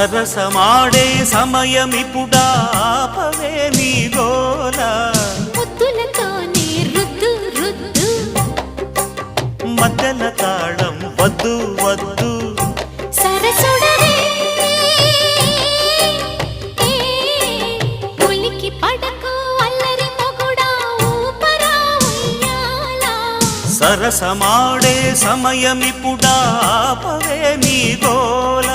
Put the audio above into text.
సరసమాడే సమయమిపుడా ఆపవే నీ గోల ముద్దులతోనే రుద్దు రుద్దు మధ్యల తాళం వద్దు వద్దు సరసుడవే ఉలికి పడకు అల్లరి మొగుడా ఊపరా ఉయ్యాల సరసమాడే సమయమిపుడా ఆపవే నీ గోల